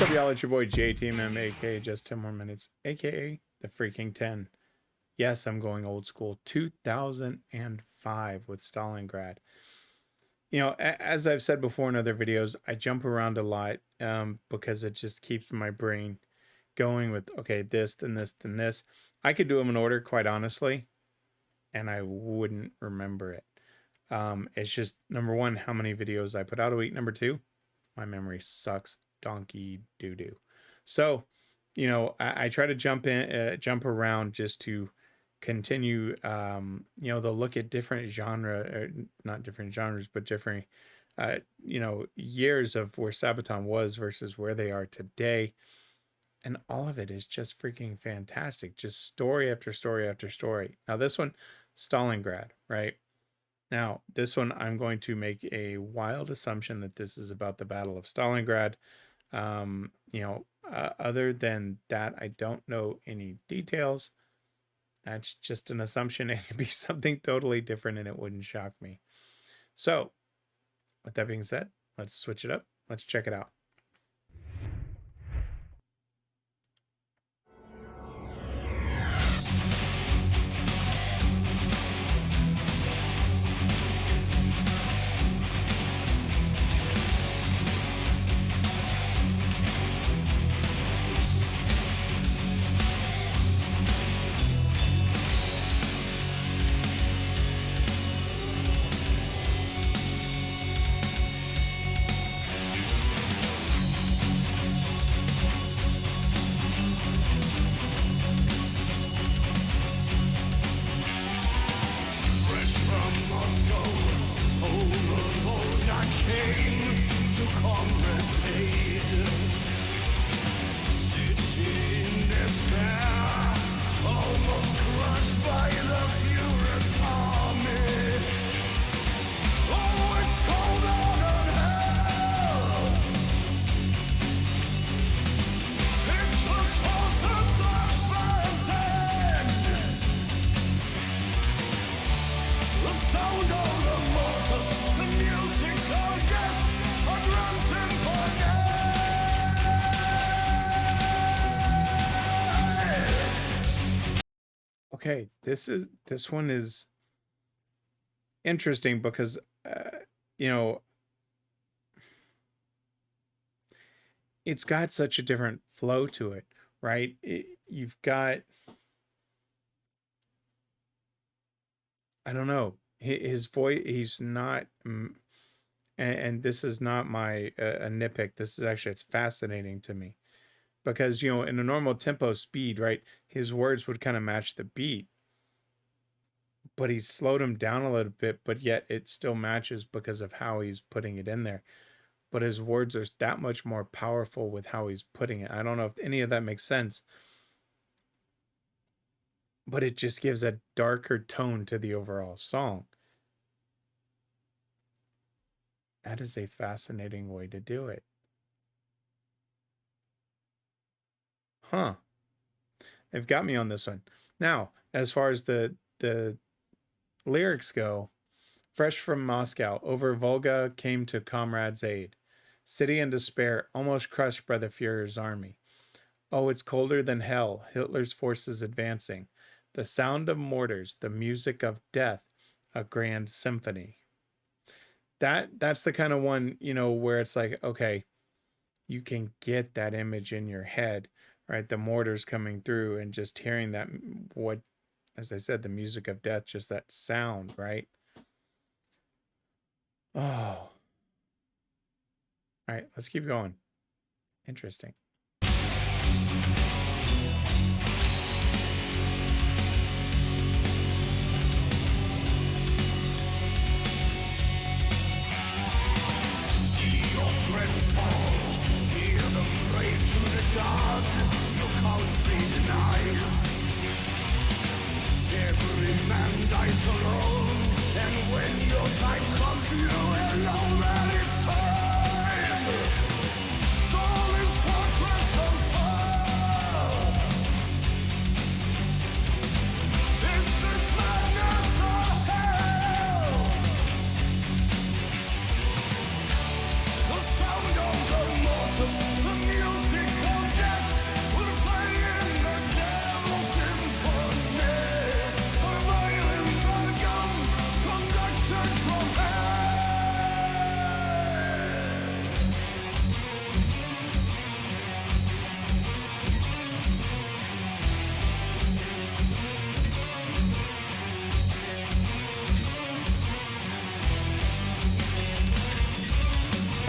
up, y'all? It's your boy JTMM, aka JustTenMoreMinutes, aka the Freakin 10. Yes, I'm going old school. 2005 with Stalingrad. You know, as I've said before in other videos, I jump around a lot because it just keeps my brain going with, okay, this, then this, then this. I could do them in order, quite honestly, and I wouldn't remember it. It's just, number one, how many videos I put out a week. Number two, my memory sucks donkey doo-doo. So, you know, I try to jump around just to continue, you know, they'll look at different genre, or not different genres, but different, you know, years of where Sabaton was versus where they are today. And all of it is just freaking fantastic. Just story after story after story. Now this one, Stalingrad, right? Now this one, I'm going to make a wild assumption that this is about the Battle of Stalingrad. You know, other than that, I don't know any details. That's just an assumption. It could be something totally different and it wouldn't shock me. So with that being said, let's switch it up. Let's check it out. Okay, this one is interesting because you know, it's got such a different flow to it, right? You've got, I don't know, his voice, he's not, and this is not my a nitpick. This is actually, it's fascinating to me. Because, you know, in a normal tempo speed, right, his words would kind of match the beat. But he's slowed him down a little bit, but yet it still matches because of how he's putting it in there. But his words are that much more powerful with how he's putting it. I don't know if any of that makes sense. But it just gives a darker tone to the overall song. That is a fascinating way to do it. Huh. They've got me on this one. Now, as far as the lyrics go, fresh from Moscow, over Volga came to comrades' aid. City in despair, almost crushed by the Führer's army. Oh, it's colder than hell, Hitler's forces advancing. The sound of mortars, the music of death, a grand symphony. That's the kind of one, you know, where it's like, okay, you can get that image in your head, right? The mortars coming through and just hearing that, what, as I said, the music of death, just that sound, right? Oh. All right, let's keep going. Interesting. The music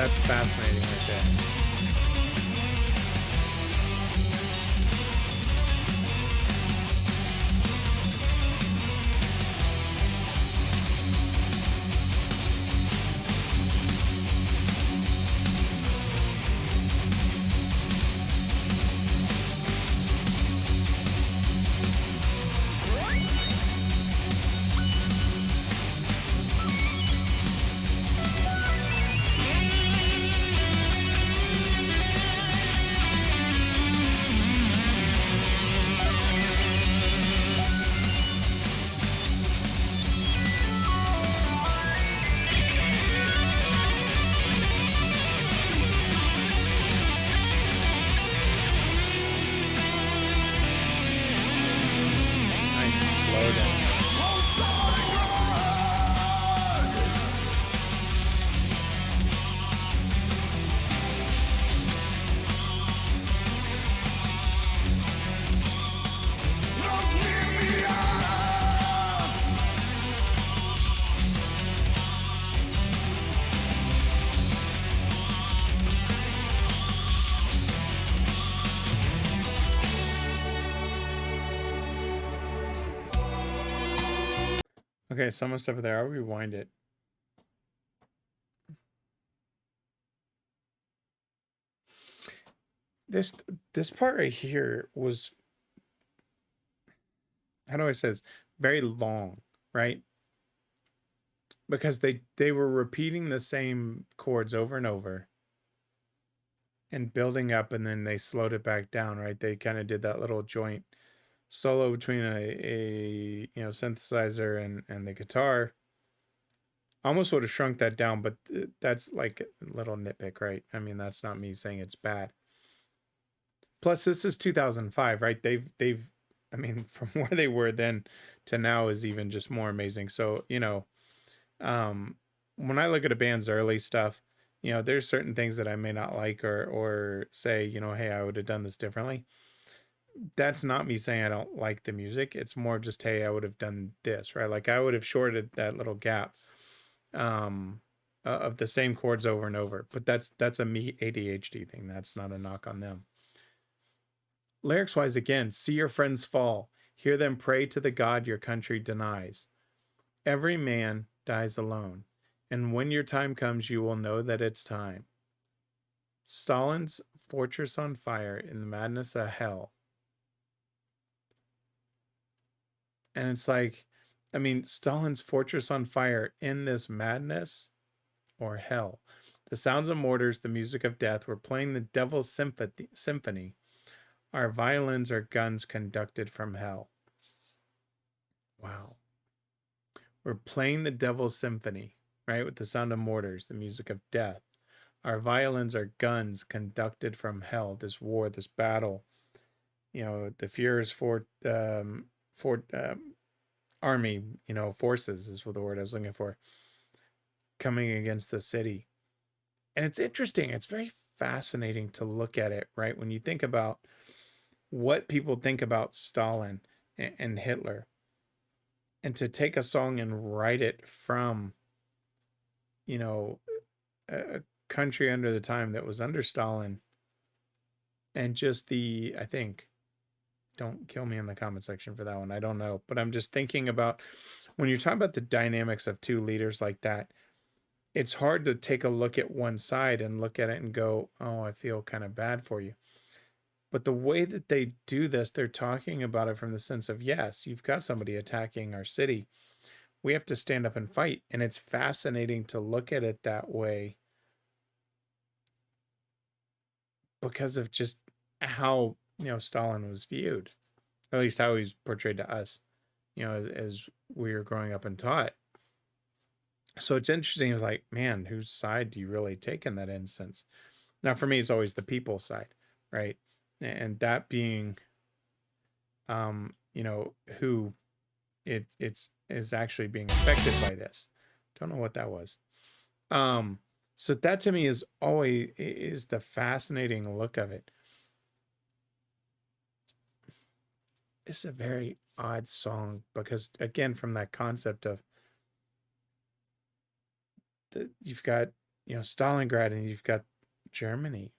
That's fascinating right there. Nice slowdown. Okay, it's almost over there. I'll rewind it. This this part right here was, how do I say this? Very long, right? Because they were repeating the same chords over and over and building up, and then they slowed it back down, right? They kind of did that little joint solo between a synthesizer and the guitar. Almost would have shrunk that down, but that's like a little nitpick, right? I mean, that's not me saying it's bad. Plus, this is 2005, right? They've I mean, from where they were then to now is even just more amazing. So, when I look at a band's early stuff, there's certain things that I may not like or say, hey, I would have done this differently. That's not me saying I don't like the music. It's more just, hey, I would have done this, right? Like I would have shorted that little gap of the same chords over and over. But that's a me ADHD thing. That's not a knock on them. Lyrics wise, again, see your friends fall, hear them pray to the God your country denies. Every man dies alone, and when your time comes, you will know that it's time. Stalin's fortress on fire in the madness of hell. And it's like, I mean, Stalin's fortress on fire in this madness or hell. The sounds of mortars, the music of death, were playing the devil's symphony. Our violins are guns conducted from hell. Wow. We're playing the devil's symphony, right? With the sound of mortars, the music of death. Our violins are guns conducted from hell. This war, this battle, the Führer's army, forces is what the word I was looking for, coming against the city. And it's interesting. It's very fascinating to look at it, right? When you think about what people think about Stalin and Hitler, and to take a song and write it from, a country under the time that was under Stalin, and just I think, don't kill me in the comment section for that one. I don't know, but I'm just thinking about when you're talking about the dynamics of two leaders like that, it's hard to take a look at one side and look at it and go, oh, I feel kind of bad for you. But the way that they do this, they're talking about it from the sense of, yes, you've got somebody attacking our city. We have to stand up and fight. And it's fascinating to look at it that way because of just how, Stalin was viewed, or at least how he's portrayed to us, as we were growing up and taught. So it's interesting. It's like, man, whose side do you really take in that instance? Now, for me, it's always the people side, right? And that being, who it's is actually being affected by this. Don't know what that was. So that to me is always is the fascinating look of it. It's a very odd song because, again, from that concept of you've got Stalingrad, and you've got Germany.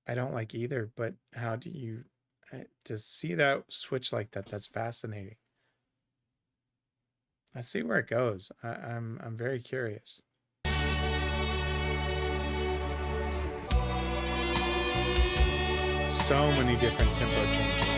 I don't like either, but how do you to see that switch like that? That's fascinating. Let's see where it goes. I'm very curious. So many different tempo changes.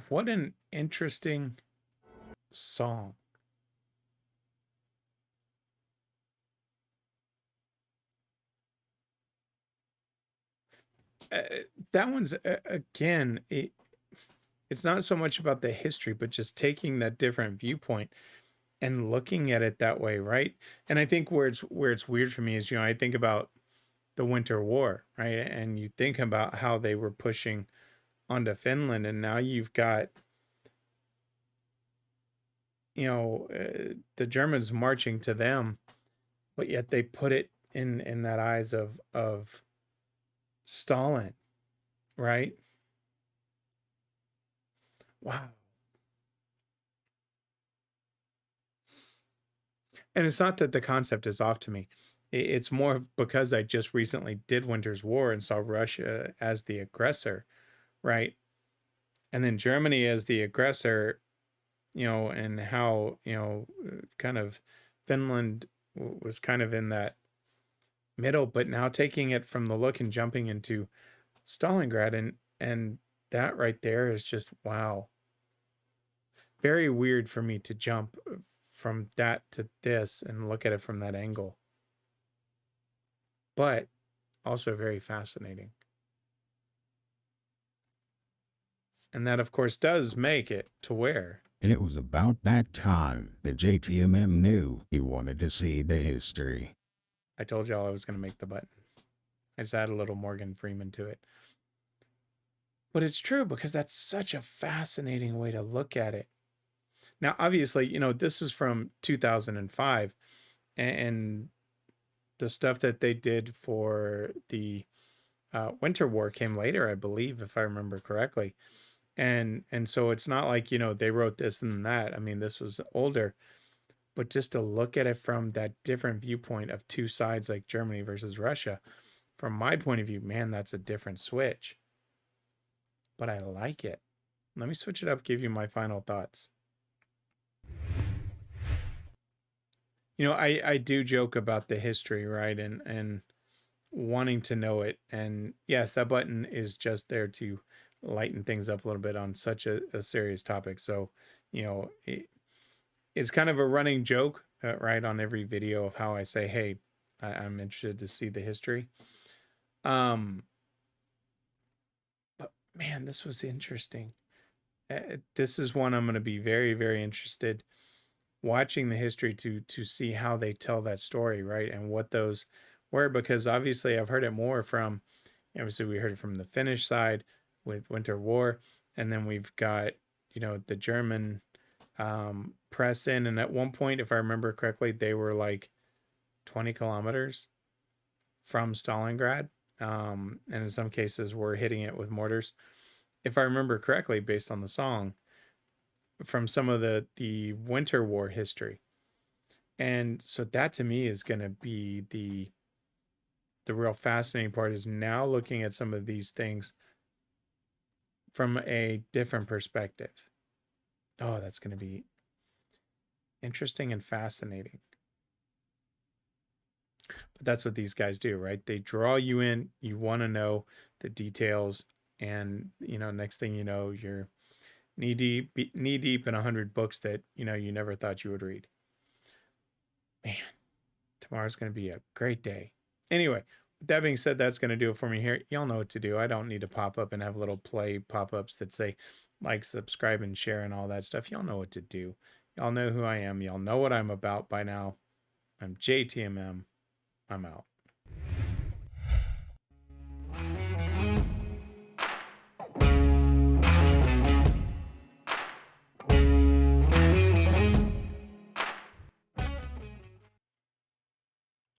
What an interesting song. That one's again, it's not so much about the history, but just taking that different viewpoint and looking at it that way, right? And I think where it's weird for me is, I think about the Winter War, right? And you think about how they were pushing onto Finland, and now you've got the Germans marching to them, but yet they put it in that eyes of Stalin, right? Wow. And it's not that the concept is off to me. It's more because I just recently did Winter's War and saw Russia as the aggressor, right? And then Germany as the aggressor, and how, kind of Finland was kind of in that middle, but now taking it from the look and jumping into Stalingrad, and that right there is just wow. Very weird for me to jump from that to this and look at it from that angle. But also very fascinating. And that, of course, does make it to where. And it was about that time that JTMM knew he wanted to see the history. I told y'all I was going to make the button. I just add a little Morgan Freeman to it. But it's true, because that's such a fascinating way to look at it. Now, obviously, this is from 2005, and the stuff that they did for the Winter War came later, I believe, if I remember correctly. And so it's not like, they wrote this and that. I mean, this was older, but just to look at it from that different viewpoint of two sides like Germany versus Russia, from my point of view, man, that's a different switch. But I like it. Let me switch it up, give you my final thoughts. I do joke about the history, right? And wanting to know it. And yes, that button is just there to lighten things up a little bit on such a serious topic. So, it's kind of a running joke, right, on every video of how I say, hey, I'm interested to see the history. But man, this was interesting. This is one I'm going to be very, very interested watching the history to see how they tell that story, right? And what those were, because obviously I've heard it more from, obviously we heard it from the Finnish side with Winter War, and then we've got, the German press in, and at one point, if I remember correctly, they were like 20 kilometers from Stalingrad, and in some cases were hitting it with mortars. if I remember correctly, based on the song, from some of the Winter War history. And so that to me is going to be the real fascinating part, is now looking at some of these things from a different perspective. Oh, that's going to be interesting and fascinating. But that's what these guys do, right? They draw you in, you want to know the details, and next thing you know, you're knee deep in 100 books that you never thought you would read. Man, tomorrow's going to be a great day. Anyway, with that being said, that's going to do it for me here. Y'all know what to do. I don't need to pop up and have little play pop-ups that say like, subscribe, and share and all that stuff. Y'all know what to do. Y'all know who I am. Y'all know what I'm about by now. I'm JTMM. I'm out.